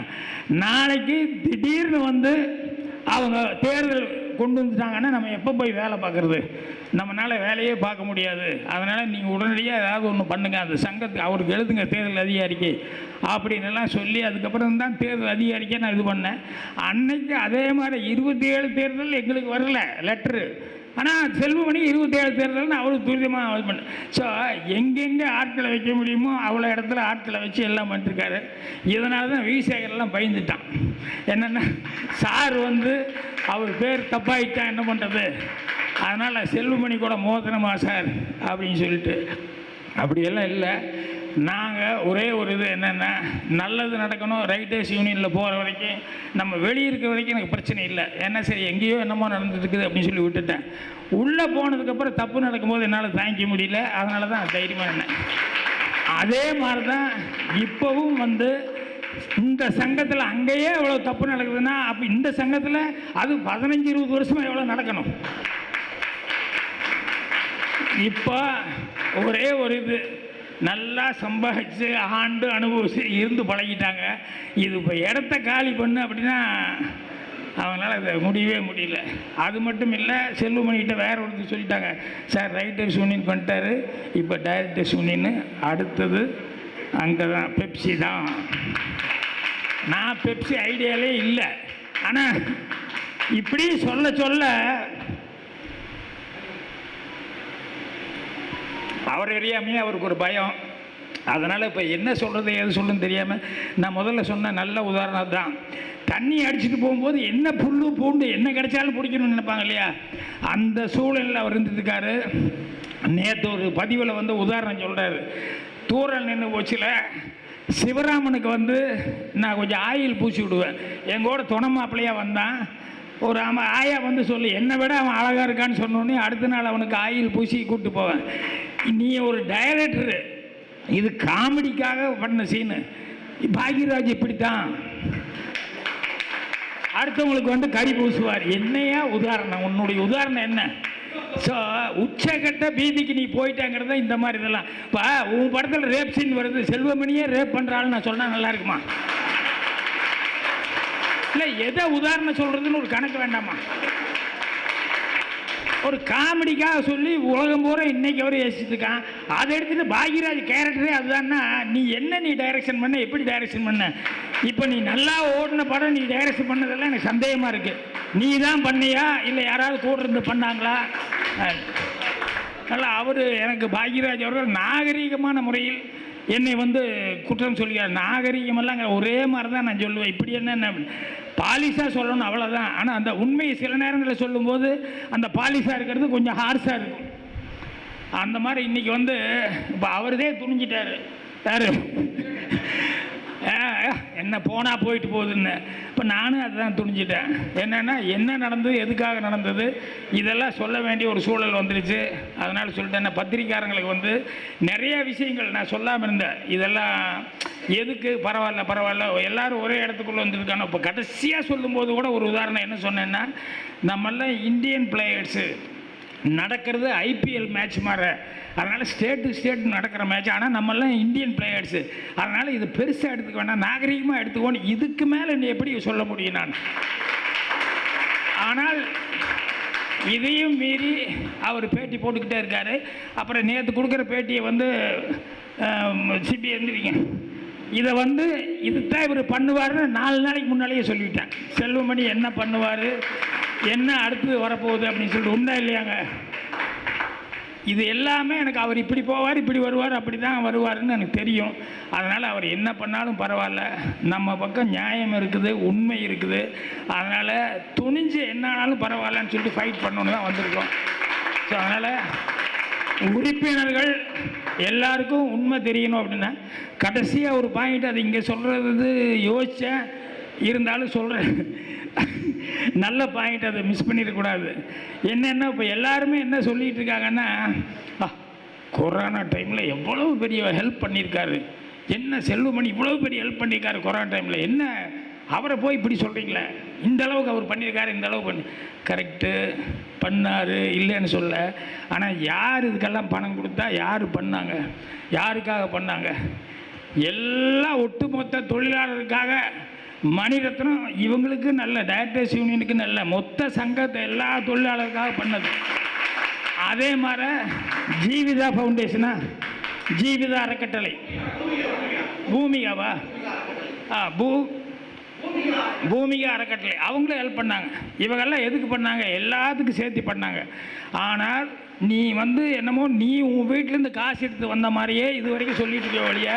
நாளைக்கு திடீர்னு வந்து அவங்க தேர்தல் கொண்டு வந்துட்டாங்கன்னா நம்ம எப்போ போய் வேலை பார்க்குறது? நம்மளால் வேலையே பார்க்க முடியாது. அதனால் நீங்கள் உடனடியாக ஏதாவது ஒன்று பண்ணுங்கள், அந்த சங்கத்துக்கு அவருக்கு எழுதுங்க தேர்தல் அதிகாரிக்கு அப்படின்னுலாம் சொல்லி, அதுக்கப்புறம் தான் தேர்தல் அதிகாரிக்கே நான் இது பண்ணேன். அன்னைக்கு அதே மாதிரி 27 தேர்தல் எங்களுக்கு வரல லெட்ரு, ஆனால் செல்வமணி 27 தேர்தல்னு அவரு துரிதமாக இது பண்ண. ஸோ எங்கெங்கே ஆட்களை வைக்க முடியுமோ அவ்வளோ இடத்துல ஆட்களை வச்சு எல்லாம் பண்ணிருக்காரு. இதனால தான் விசேகரெல்லாம் பயந்துட்டான். என்னென்னா சார் வந்து அவர் பேர் தப்பாயிட்டான், என்ன பண்ணுறது, அதனால் செல்வமணி கூட மோதனமா சார் அப்படின்னு சொல்லிட்டு. அப்படியெல்லாம் இல்லை. நாங்கள் ஒரே ஒரு இது என்னென்னா, நல்லது நடக்கணும், ரைட்டர்ஸ் யூனியனில் போகிற வரைக்கும், நம்ம வெளியே இருக்கிற வரைக்கும் எனக்கு பிரச்சனை இல்லை. ஏன்னா சரி எங்கேயோ என்னமோ நடந்துட்டுருக்குது அப்படின்னு சொல்லி விட்டுட்டேன். உள்ளே போனதுக்கப்புறம் தப்பு நடக்கும்போது என்னால் தாங்கிக்க முடியல. அதனால தான் தைரியமாக இருந்தேன். அதே மாதிரி தான் இப்போவும் வந்து இந்த சங்கத்தில் அங்கேயே எவ்வளோ தப்பு நடக்குதுன்னா, அப்போ இந்த சங்கத்தில் அது 15-20 வருஷமாக எவ்வளோ நடக்கணும். இப்போ ஒரே ஒரு இது, நல்லா சம்பாதிச்சு ஆண்டு அனுபவிச்சு இருந்து பழகிட்டாங்க. இது இப்போ இடத்த காலி பண்ணு அப்படின்னா அவங்களால அதை முடியவே முடியல. அது மட்டும் இல்லை, செல்வமணிகிட்ட வேற ஒருத்தர் சொல்லிட்டாங்க, சார் ரைட்டர்ஸ் யூனியன் பண்ணிட்டாரு, இப்போ டைரக்டர்ஸ் யூனியன், அடுத்தது அங்கே தான் பெப்சி தான். நான் பெப்சி ஐடியாலே இல்லை. ஆனால் இப்படி சொல்ல சொல்ல அவர் அறியாமையே அவருக்கு ஒரு பயம். அதனால் இப்போ என்ன சொல்கிறது எது சொல்லுன்னு தெரியாமல் நான் முதல்ல சொன்ன நல்ல உதாரணம் தான். தண்ணி அடிச்சுட்டு போகும்போது என்ன புல் பூண்டு என்ன கிடைச்சாலும் பிடிக்கணும்னு நினைப்பாங்க இல்லையா, அந்த சூழலில் அவர் இருந்துருக்காரு. நேற்று ஒரு பதிவில் வந்து உதாரணம் சொல்கிறாரு. தூரல் நின்று போச்சுல, சிவராமனுக்கு வந்து நான் கொஞ்சம் ஆயில் பூசி விடுவேன். எங்கூட துணை மாப்பிள்ளையாக வந்தான். ஒரு ஆயா வந்து சொல்லி என்னை விட அவன் அழகாக இருக்கான்னு சொன்னோடனே அடுத்த நாள் அவனுக்கு ஆயில் பூசி கூப்பிட்டு போவேன். நீ ஒரு டைரக்டரு, இது காமெடிக்காக பண்ண சீனு. பாக்யராஜ் இப்படித்தான் அடுத்தவங்களுக்கு வந்து கறி பூசுவார். என்னையா உதாரணம், உன்னுடைய உதாரணம் என்ன? ஸோ உச்சகட்ட பீதிக்கு நீ போயிட்டாங்கிறத இந்த மாதிரி இதெல்லாம். இப்போ உன் படத்தில் ரேப் சீன் வருது, செல்வமணியே ரேப் பண்ணுறாள்னு நான் சொன்னால் நல்லா இருக்குமா? இல்லை, எதை உதாரணம் சொல்கிறதுன்னு ஒரு கணக்கு வேண்டாமா? ஒரு காமெடிக்காக சொல்லி உலகம் பூரா இன்னைக்கு அவர் யோசிச்சுருக்கான். அதை எடுத்துகிட்டு பாக்யராஜ் கேரக்டரே அதுதான்னா நீ என்ன, நீ டைரக்ஷன் பண்ண, எப்படி டைரக்ஷன் பண்ண? இப்போ நீ நல்லா ஓடின படம் நீ டைரக்ஷன் பண்ணதெல்லாம் எனக்கு சந்தேகமாக இருக்குது. நீ தான் பண்ணியா இல்லை யாராவது கூட இருந்து பண்ணாங்களா? நல்லா அவர் எனக்கு பாக்யராஜ் அவர்கள் நாகரீகமான முறையில் என்னை வந்து குற்றம் சொல்கிறார். நாகரீகமெல்லாம் ஒரே மாதிரி தான் நான் சொல்லுவேன். இப்படி என்ன பாலிஷாக சொல்லணும் அவ்வளோதான். ஆனால் அந்த உண்மையை சில நேரங்களில் சொல்லும்போது அந்த பாலிஷாக இருக்கிறது கொஞ்சம் ஹார்ஷாக இருக்கும். அந்த மாதிரி இன்றைக்கி வந்து இப்போ அவர்தே துணிஞ்சிட்டார். யார் என்ன போனால் போயிட்டு போகுதுன்னு. இப்போ நானும் அதுதான் துணிஞ்சிட்டேன். என்னென்னா என்ன நடந்தது, எதுக்காக நடந்தது, இதெல்லாம் சொல்ல வேண்டிய ஒரு சூழல் வந்துடுச்சு. அதனால் சொல்லிட்டேன், பத்திரிக்காரங்களுக்கு வந்து நிறைய விஷயங்கள் நான் சொல்லாமல் இருந்தேன். இதெல்லாம் எதுக்கு, பரவாயில்ல எல்லோரும் ஒரே இடத்துக்குள்ளே வந்துருக்காங்க. இப்போ கடைசியாக சொல்லும்போது கூட ஒரு உதாரணம் என்ன சொன்னேன்னா, நம்மெல்லாம் இந்தியன் பிளேயர்ஸு நடக்கிறது ஐபிஎல் மேட்ச் மாதிரி. அதனால் ஸ்டேட் நடக்கிற மேட்ச். ஆனால் நம்மெல்லாம் இந்தியன் பிளேயர்ஸு. அதனால் இது பெருசாக எடுத்துக்க வேண்டாம், நாகரிகமாக எடுத்துக்கோன்னு இதுக்கு மேலே நீ எப்படி சொல்ல முடியும் நான்? ஆனால் இதையும் மீறி அவர் பேட்டி போட்டுக்கிட்டே இருக்கார். அப்புறம் நேற்று கொடுக்குற பேட்டியை வந்து சிபி எழுந்திரிங்க, இதை வந்து இதுதான் இவர் பண்ணுவார்னு 4 நாளைக்கு முன்னாலேயே சொல்லிவிட்டேன். செல்வமணி என்ன பண்ணுவார், என்ன அடுத்து வரப்போகுது அப்படின்னு சொல்லிட்டு. உண்டா இல்லையாங்க? இது எல்லாமே எனக்கு அவர் இப்படி போவார், இப்படி வருவார், அப்படி தான் வருவார்னு எனக்கு தெரியும். அதனால் அவர் என்ன பண்ணாலும் பரவாயில்ல, நம்ம பக்கம் நியாயம் இருக்குது, உண்மை இருக்குது. அதனால் துணிஞ்சு என்ன ஆனாலும் பரவாயில்லன்னு சொல்லிட்டு ஃபைட் பண்ணணுன்னு தான் வந்திருக்கோம். ஸோ அதனால் உறுப்பினர்கள் எல்லாருக்கும் உண்மை தெரியணும் அப்படின்னா கடைசியாக ஒரு பாயிண்ட், அது இங்கே சொல்கிறது யோசித்தேன், இருந்தாலும் சொல்கிறேன். நல்ல பாயிண்ட், அதை மிஸ் பண்ணிடக்கூடாது. என்னென்னா இப்போ எல்லாருமே என்ன சொல்லிகிட்டு இருக்காங்கன்னா, கொரோனா டைமில் எவ்வளோ பெரிய ஹெல்ப் பண்ணியிருக்காரு, என்ன செல்வமணி இவ்வளோ பெரிய ஹெல்ப் பண்ணியிருக்காரு கொரோனா டைமில், என்ன அவரை போய் இப்படி சொல்கிறீங்களே, இந்த அளவுக்கு அவர் பண்ணியிருக்காரு, இந்த அளவுக்கு கரெக்டு பண்ணார், இல்லைன்னு சொல்ல. ஆனால் யார் இதுக்கெல்லாம் பணம் கொடுத்தா, யார் பண்ணாங்க, யாருக்காக பண்ணாங்க? எல்லாம் ஒட்டுமொத்த தொழிலாளருக்காக. மணிரத்னம் இவங்களுக்கு நல்ல, டைரக்டர்ஸ் யூனியனுக்கு நல்ல, மொத்த சங்கத்தை எல்லா தொழிலாளருக்காக பண்ணது. அதே மாதிரி ஜீவிதா ஃபவுண்டேஷனா, ஜீவிதா அறக்கட்டளை, பூமிகாவா, பூமிகா அறக்கட்டளை அவங்களும் ஹெல்ப் பண்ணாங்க. இவங்கெல்லாம் எதுக்கு பண்ணாங்க? எல்லாத்துக்கும் சேர்த்து பண்ணாங்க. ஆனால் நீ வந்து என்னமோ நீ உன் வீட்டிலேருந்து காசு எடுத்து வந்த மாதிரியே இது வரைக்கும் சொல்லிட்டு இருக்க வழிய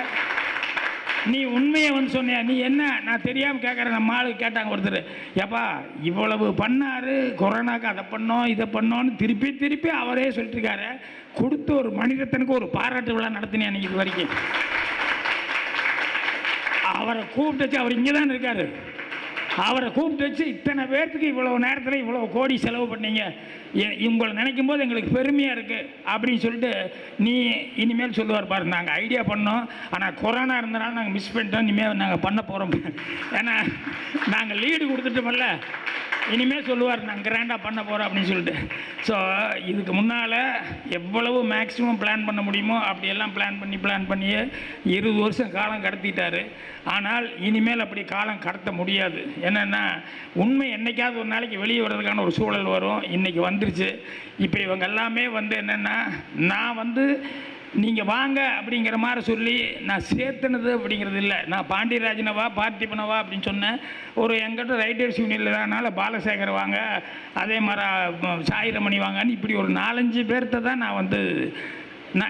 நீ உண்மையை வந்து சொன்னியா? நீ என்ன, நான் தெரியாமல் கேட்குறேன். நம்ம ஆளுக்கு கேட்டாங்க ஒருத்தர், ஏப்பா இவ்வளவு பண்ணார், கொரோனாக்கு அதை பண்ணோம் இதை பண்ணோன்னு திருப்பி திருப்பி அவரே சொல்லிட்டு இருக்காரு. கொடுத்த ஒரு மனிதத்தனுக்கு ஒரு பாராட்டு விழா நடத்தினேன் அன்றைக்கி இது வரைக்கும். அவரை கூப்பிட்டு வச்சு, அவர் இங்கே தான் இருக்கார், அவரை கூப்பிட்டு வச்சு இத்தனை பேர்த்துக்கு இவ்வளோ நேரத்தில் இவ்வளோ கோடி செலவு பண்ணீங்க, உங்களை நினைக்கும் போது எங்களுக்கு பெருமையாக இருக்குது அப்படின்னு சொல்லிட்டு நீ இனிமேல் சொல்லுவார் பாரு, நாங்கள் ஐடியா பண்ணோம் ஆனால் கொரோனா இருந்தனால நாங்கள் மிஸ் பண்ணிட்டோம், இனிமேல் நாங்கள் பண்ண போகிறோம், ஏன்னா நாங்கள் லீடு கொடுத்துட்டோமல்ல, இனிமேல் சொல்லுவார் நாங்கள் கிராண்டாக பண்ண போகிறோம் அப்படின்னு சொல்லிட்டு. ஸோ இதுக்கு முன்னால் எவ்வளவு மேக்ஸிமம் பிளான் பண்ண முடியுமோ அப்படியெல்லாம் பிளான் பண்ணியே 20 வருஷம் காலம் கடத்திட்டார். ஆனால் இனிமேல் அப்படி காலம் கடத்த முடியாது. என்னென்னா உண்மை என்றைக்காவது ஒரு நாளைக்கு வெளியே வர்றதுக்கான ஒரு சூழல் வரும். இன்றைக்கி வந்துருச்சு. இப்போ இவங்க எல்லாமே வந்து என்னென்னா, நான் வந்து நீங்கள் வாங்க அப்படிங்கிற மாதிரி சொல்லி நான் சேர்த்துனது அப்படிங்கிறது இல்லை. நான் பாண்டியராஜனவா பார்த்திபனவா அப்படின்னு சொன்னேன். ஒரு எங்கிட்ட ரைட்டர்ஸ் யூனியனில் தானால பாலசேகர் வாங்க, அதே மாதிரி சாயிரமணி வாங்கன்னு இப்படி ஒரு 4-5 பேர்த்த தான் நான் வந்து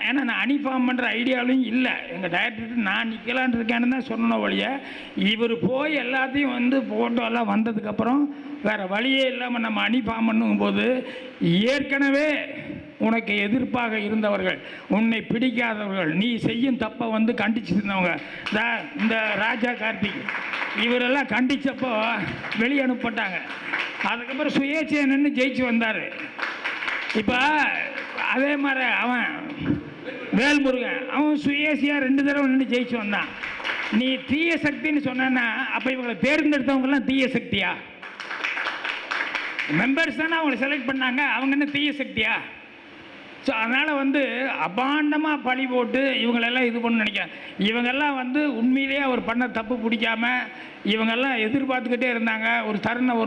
ஏன்னா நான் அனிஃபார்ம் பண்ணுற ஐடியாவிலையும் இல்லை. எங்கள் டைரக்டர் நான் நிற்கலான் இருக்கேன்னு தான் சொன்ன வழிய இவர் போய் எல்லாத்தையும் வந்து ஃபோட்டோலாம் வந்ததுக்கப்புறம் வேறு வழியே இல்லாமல் நம்ம அனிஃபார்ம் பண்ணும்போது ஏற்கனவே உனக்கு எதிர்ப்பாக இருந்தவர்கள், உன்னை பிடிக்காதவர்கள், நீ செய்யும் தப்பை வந்து கண்டிச்சிருந்தவங்க, இந்த ராஜா கார்த்திக் இவரெல்லாம் கண்டித்தப்போ வெளியே அனுப்பப்பட்டாங்க. அதுக்கப்புறம் சுயேட்சையை நின்று ஜெயிச்சு வந்தார். இப்போ அதே மாதிரி அவன் வேல்முருகன் அவன் சுயேட்சையாக 2 தடவை நின்று ஜெயிச்சு வந்தான். நீ தீய சக்தின்னு சொன்னா அப்போ இவங்களை தேர்ந்தெடுத்தவங்கெல்லாம் தீய சக்தியா? மெம்பர்ஸ் தானே அவங்களை செலக்ட் பண்ணாங்க, அவங்க என்ன தீய சக்தியா? ஸோ அதனால் வந்து அபாண்டமாக பழி போட்டு இவங்களெல்லாம் இது பண்ண நினைக்கிறேன். இவங்கெல்லாம் வந்து உண்மையிலேயே அவர் பண்ண தப்பு பிடிக்காமல் இவங்கெல்லாம் எதிர்பார்த்துக்கிட்டே இருந்தாங்க ஒரு தருணம்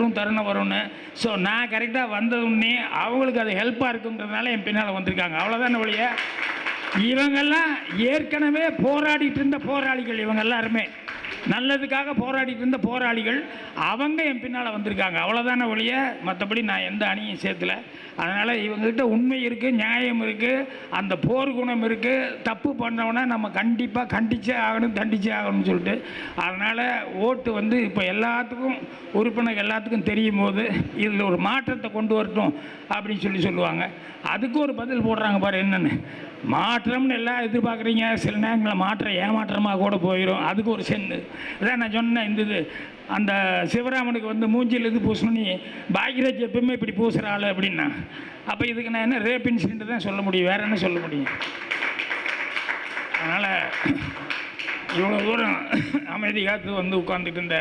வரும்னு. ஸோ நான் கரெக்டாக வந்ததுன்னே அவங்களுக்கு அது ஹெல்ப்பாக இருக்குங்கிறதுனால என் பின்னால் வந்திருக்காங்க. அவ்வளோதான வழிய இவங்கெல்லாம் ஏற்கனவே போராடிட்டு இருந்த போராளிகள், இவங்க எல்லாருமே நல்லதுக்காக போராடிட்டு இருந்த போராளிகள், அவங்க என் பின்னால் வந்திருக்காங்க. அவ்வளோதான வழிய மற்றபடி நான் எந்த அணியும் சேர்த்துல. அதனால் இவங்ககிட்ட உண்மை இருக்குது, நியாயம் இருக்குது, அந்த போர் குணம் இருக்குது. தப்பு பண்ணவனை நம்ம கண்டிப்பாக கண்டிச்சே ஆகணும், தண்டிச்சே ஆகணும்னு சொல்லிட்டு அதனால் ஓட்டு வந்து இப்போ எல்லாத்துக்கும் உறுப்பினர் எல்லாத்துக்கும் தெரியும் போது இதில் ஒரு மாற்றத்தை கொண்டு வரட்டும் அப்படின்னு சொல்லுவாங்க. அதுக்கு ஒரு பதில் போடுறாங்க பாரு, என்னென்னு மாற்றம்னு எல்லாம் எதிர்பார்க்குறீங்க, சில நேரங்களில் மாற்றம் ஏமாற்றமாக கூட போயிடும். அதுக்கு ஒரு சென்னு இதான் நான் சொன்னேன். இந்த இது அந்த சிவராமனுக்கு வந்து மூஞ்சியில் இது பூசணும்னு பாக்யராஜ் எப்பவுமே இப்படி பூசுகிற ஆள் அப்படின்னா, அப்போ இதுக்கு நான் என்ன ரேப் இன்சிடென்ட் தான் சொல்ல முடியும், வேறு என்ன சொல்ல முடியும்? அதனால் இவ்வளோ தூரம் அமைதி காத்து வந்து உட்காந்துட்டு இருந்த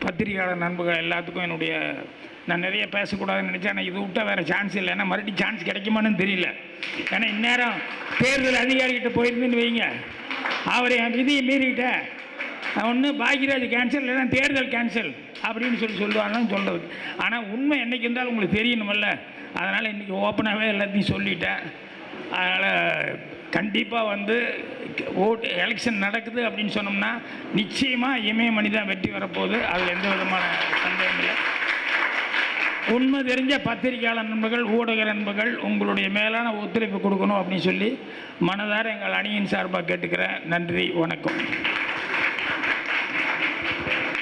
பத்திரிகையாளர் நண்பர்கள் எல்லாத்துக்கும் என்னுடைய, நான் நிறைய பேசக்கூடாதுன்னு நினச்சேன். ஆனால் இது விட்டால் வேறு சான்ஸ் இல்லை. ஏன்னா மறுபடியும் சான்ஸ் கிடைக்குமான்னு தெரியல. ஏன்னா இந்நேரம் தேர்தல் அதிகாரிகிட்ட போயிருந்துன்னு வைங்க, அவர் என் விதியை மீறிக்கிட்டேன், ஒன்று பாக்யராஜ் கேன்சல் இல்லைன்னா தேர்தல் கேன்சல் அப்படின்னு சொல்லுவாங்கன்னு சொல்கிறது. ஆனால் உண்மை என்றைக்கு இருந்தாலும் உங்களுக்கு தெரியணுமல்ல. அதனால் இன்றைக்கி ஓப்பனாகவே எல்லாத்தையும் சொல்லிட்டேன். அதனால் கண்டிப்பாக வந்து ஓட்டு எலெக்ஷன் நடக்குது அப்படின்னு சொன்னோம்னா நிச்சயமாக இமயமணி தான் வெற்றி வரப்போகுது. அதில் எந்த விதமான சந்தேகம் இல்லை. உண்மை தெரிஞ்ச பத்திரிகையாளர் நண்பர்கள், ஊடக நண்பர்கள் உங்களுடைய மேலான ஒத்துழைப்பு கொடுக்கணும் அப்படின்னு சொல்லி மனதார எங்கள் அணியின் சார்பாக கேட்டுக்கிறேன். நன்றி, வணக்கம்.